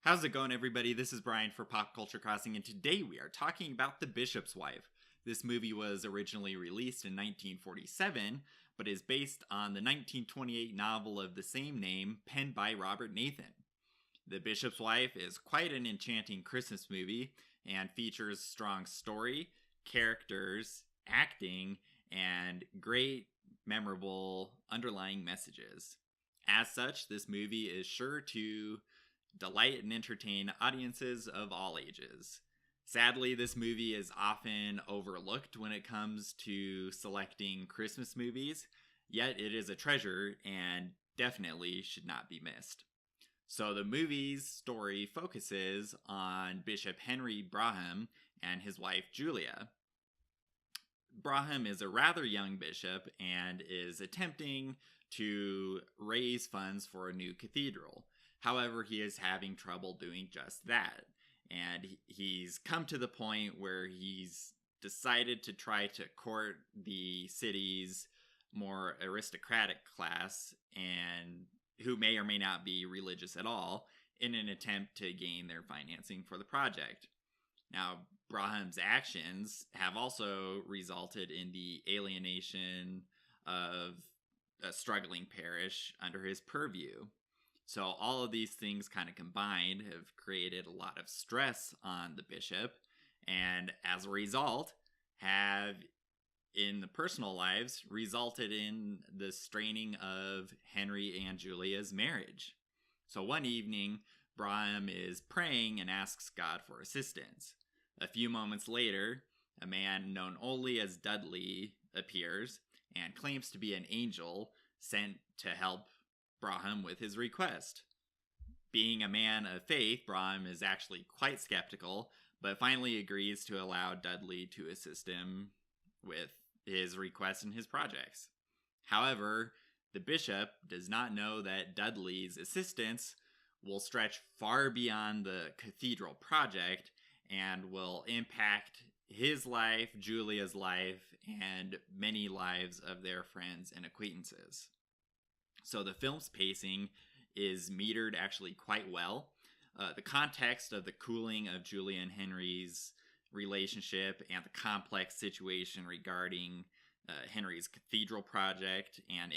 How's it going, everybody? This is Brian for Pop Culture Crossing, and today we are talking about The Bishop's Wife. This movie was originally released in 1947, but is based on the 1928 novel of the same name, penned by Robert Nathan. The Bishop's Wife is quite an enchanting Christmas movie and features strong story, characters, acting, and great, memorable underlying messages. As such, this movie is sure to delight and entertain audiences of all ages. Sadly, this movie is often overlooked when it comes to selecting Christmas movies, yet it is a treasure and definitely should not be missed. So the movie's story focuses on Bishop Henry Brougham and his wife Julia. Brougham is a rather young bishop and is attempting to raise funds for a new cathedral. However, he is having trouble doing just that. And he's come to the point where he's decided to try to court the city's more aristocratic class, and who may or may not be religious at all, in an attempt to gain their financing for the project. Now, Braham's actions have also resulted in the alienation of a struggling parish under his purview. So all of these things kind of combined have created a lot of stress on the bishop, and as a result have, in the personal lives, resulted in the straining of Henry and Julia's marriage. So one evening, Brougham is praying and asks God for assistance. A few moments later, a man known only as Dudley appears and claims to be an angel sent to help Brougham with his request. Being a man of faith, Brougham is actually quite skeptical, but finally agrees to allow Dudley to assist him with his request and his projects. However, the bishop does not know that Dudley's assistance will stretch far beyond the cathedral project and will impact his life, Julia's life, and many lives of their friends and acquaintances. So the film's pacing is metered actually quite well. The context of the cooling of Julia and Henry's relationship and the complex situation regarding Henry's cathedral project and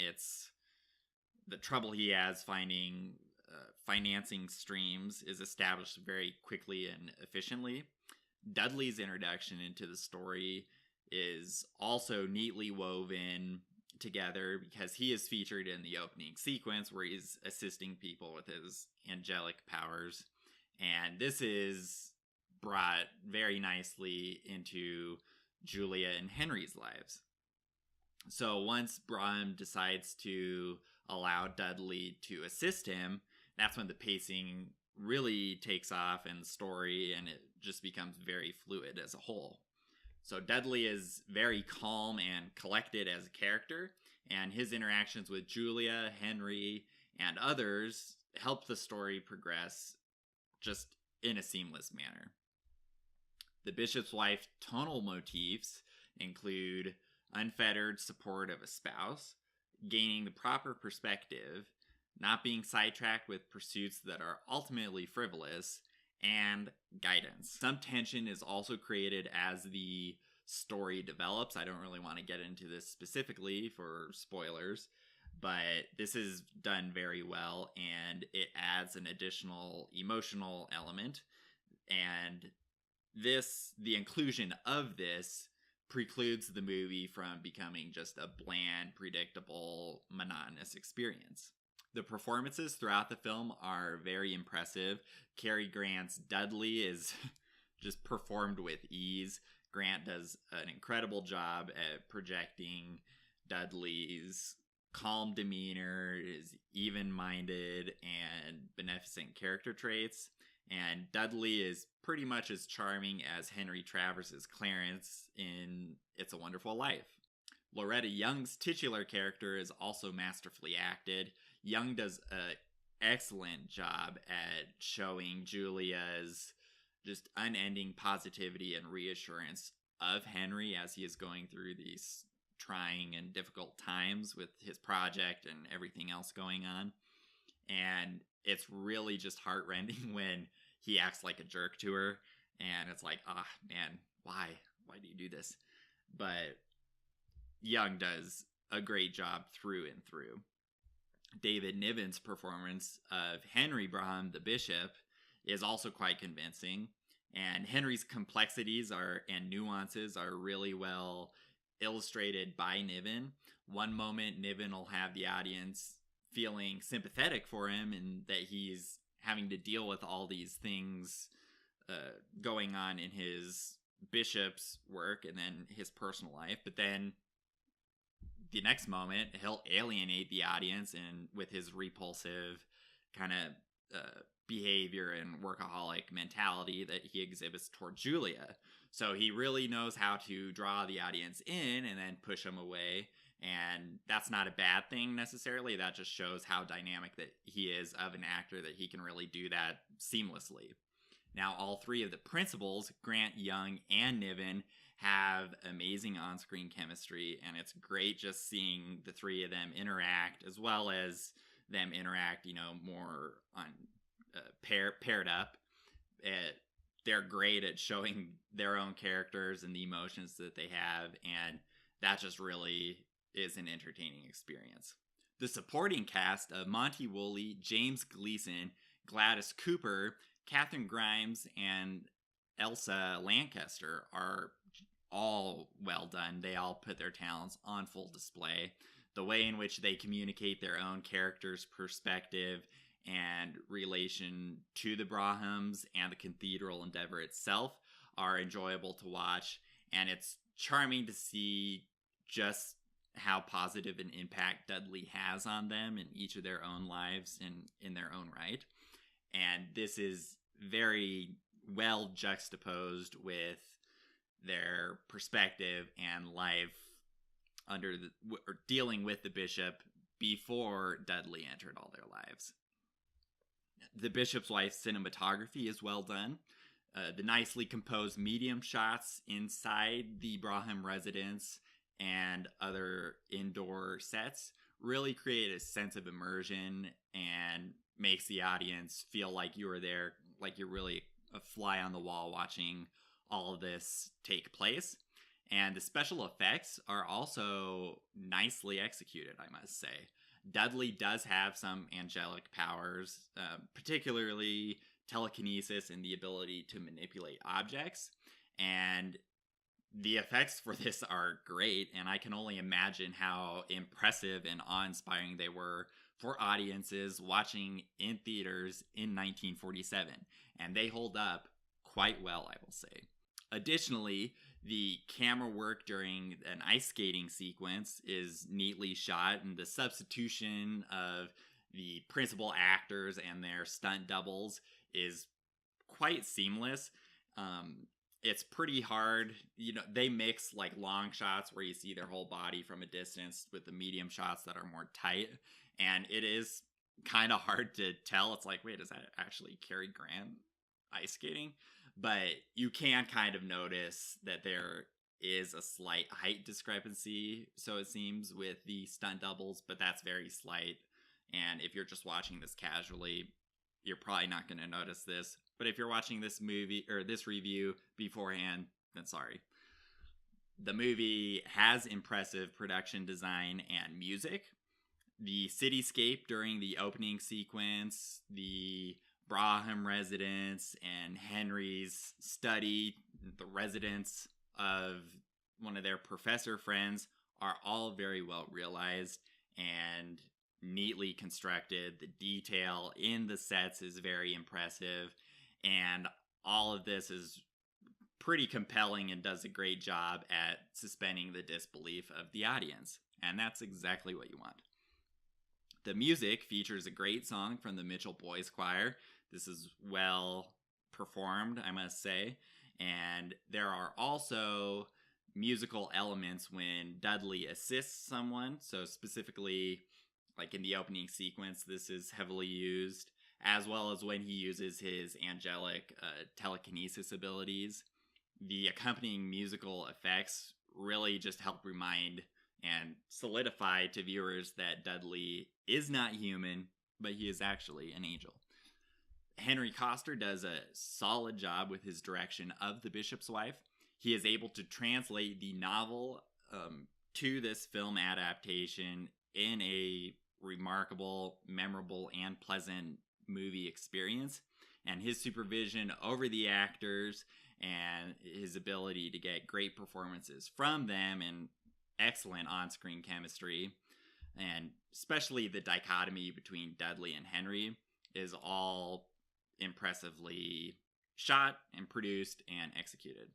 the trouble he has finding financing streams is established very quickly and efficiently. Dudley's introduction into the story is also neatly woven together because he is featured in the opening sequence where he's assisting people with his angelic powers, and this is brought very nicely into Julia and Henry's lives. So once Brougham decides to allow Dudley to assist him, that's when the pacing really takes off in the story, and it just becomes very fluid as a whole. So Dudley is very calm and collected as a character, and his interactions with Julia, Henry, and others help the story progress just in a seamless manner. The Bishop's Wife tonal motifs include unfettered support of a spouse, gaining the proper perspective, not being sidetracked with pursuits that are ultimately frivolous, and guidance. Some tension is also created as the story develops. I don't really want to get into this specifically for spoilers, but this is done very well, and it adds an additional emotional element. And the inclusion of this precludes the movie from becoming just a bland, predictable, monotonous experience. The performances throughout the film are very impressive. Cary Grant's Dudley is just performed with ease. Grant does an incredible job at projecting Dudley's calm demeanor, his even-minded and beneficent character traits. And Dudley is pretty much as charming as Henry Travers's Clarence in It's a Wonderful Life. Loretta Young's titular character is also masterfully acted. Young does an excellent job at showing Julia's just unending positivity and reassurance of Henry as he is going through these trying and difficult times with his project and everything else going on. And it's really just heartrending when he acts like a jerk to her, and it's like, ah, man, why do you do this? But Young does a great job through and through. David Niven's performance of Henry Brougham, the bishop, is also quite convincing, and Henry's complexities and nuances are really well illustrated by Niven. One moment, Niven will have the audience feeling sympathetic for him and that he's having to deal with all these things going on in his bishop's work and then his personal life. But then the next moment, he'll alienate the audience and with his repulsive kind of behavior and workaholic mentality that he exhibits toward Julia. So he really knows how to draw the audience in and then push them away. And that's not a bad thing necessarily. That just shows how dynamic that he is of an actor, that he can really do that seamlessly. Now, all three of the principals, Grant, Young, and Niven, have amazing on-screen chemistry, and it's great just seeing the three of them interact, as well as them interact, more on paired up. They're great at showing their own characters and the emotions that they have, and that just really is an entertaining experience. The supporting cast of Monty Woolley, James Gleason, Gladys Cooper, Katherine Grimes, and Elsa Lancaster are all well done. They all put their talents on full display. The way in which they communicate their own character's perspective and relation to the Broughams and the cathedral endeavor itself are enjoyable to watch, and it's charming to see just how positive an impact Dudley has on them in each of their own lives and in their own right. And this is very well juxtaposed with their perspective and life or dealing with the bishop before Dudley entered all their lives. The Bishop's Wife's cinematography is well done. The nicely composed medium shots inside the Brougham residence and other indoor sets really create a sense of immersion and makes the audience feel like you were there, like you're really a fly on the wall watching all of this take place. And the special effects are also nicely executed, I must say. Dudley does have some angelic powers, particularly telekinesis and the ability to manipulate objects. And the effects for this are great, and I can only imagine how impressive and awe-inspiring they were for audiences watching in theaters in 1947. And they hold up quite well, I will say. Additionally, the camera work during an ice skating sequence is neatly shot, and the substitution of the principal actors and their stunt doubles is quite seamless. It's pretty hard. They mix like long shots where you see their whole body from a distance with the medium shots that are more tight. And it is kind of hard to tell. It's like, wait, is that actually Cary Grant ice skating? But you can kind of notice that there is a slight height discrepancy, so it seems, with the stunt doubles, but that's very slight. And if you're just watching this casually, you're probably not going to notice this. But if you're watching this movie or this review beforehand, then sorry. The movie has impressive production design and music. The cityscape during the opening sequence, the Brougham residence, and Henry's study, the residence of one of their professor friends, are all very well realized and neatly constructed. The detail in the sets is very impressive, and all of this is pretty compelling and does a great job at suspending the disbelief of the audience. And that's exactly what you want. The music features a great song from the Mitchell Boys Choir. This is well performed, I must say. And there are also musical elements when Dudley assists someone. So specifically, like in the opening sequence, this is heavily used, as well as when he uses his angelic telekinesis abilities. The accompanying musical effects really just help remind and solidify to viewers that Dudley is not human, but he is actually an angel. Henry Coster does a solid job with his direction of The Bishop's Wife. He is able to translate the novel to this film adaptation in a remarkable, memorable, and pleasant movie experience. And his supervision over the actors and his ability to get great performances from them and excellent on-screen chemistry, and especially the dichotomy between Dudley and Henry, is all impressively shot and produced and executed.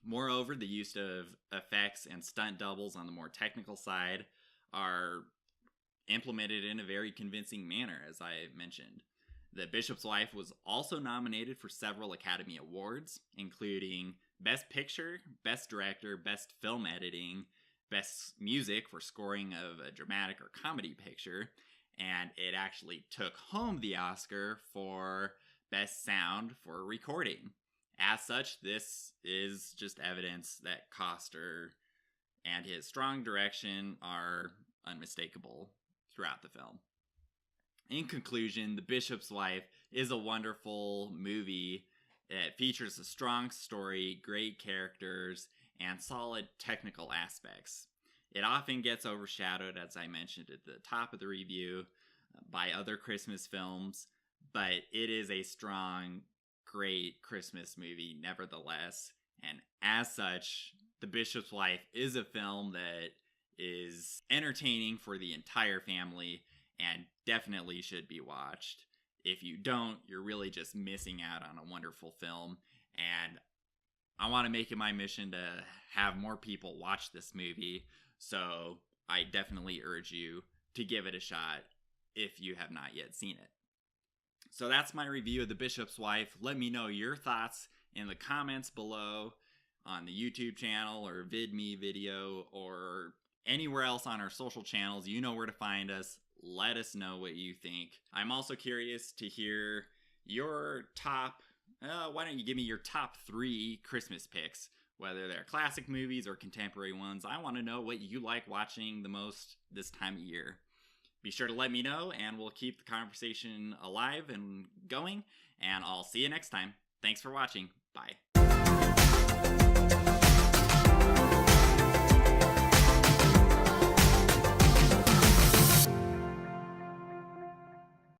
Moreover, the use of effects and stunt doubles on the more technical side are implemented in a very convincing manner, as I mentioned. The Bishop's Wife was also nominated for several Academy Awards, including Best Picture, Best Director, Best Film Editing, Best Music for scoring of a dramatic or comedy picture, and it actually took home the Oscar for Best Sound for recording. As such, this is just evidence that Coster and his strong direction are unmistakable throughout the film. In conclusion, The Bishop's Wife is a wonderful movie. It features a strong story, great characters, and solid technical aspects. It often gets overshadowed, as I mentioned at the top of the review, by other Christmas films, but it is a strong, great Christmas movie nevertheless. And as such, The Bishop's Wife is a film that is entertaining for the entire family and definitely should be watched. If you don't, you're really just missing out on a wonderful film. And I want to make it my mission to have more people watch this movie. So I definitely urge you to give it a shot if you have not yet seen it. So that's my review of The Bishop's Wife. Let me know your thoughts in the comments below on the YouTube channel or VidMe video or anywhere else on our social channels. You know where to find us. Let us know what you think. I'm also curious to hear your top, why don't you give me your top 3 Christmas picks, whether they're classic movies or contemporary ones. I want to know what you like watching the most this time of year. Be sure to let me know, and we'll keep the conversation alive and going, and I'll see you next time. Thanks for watching. Bye.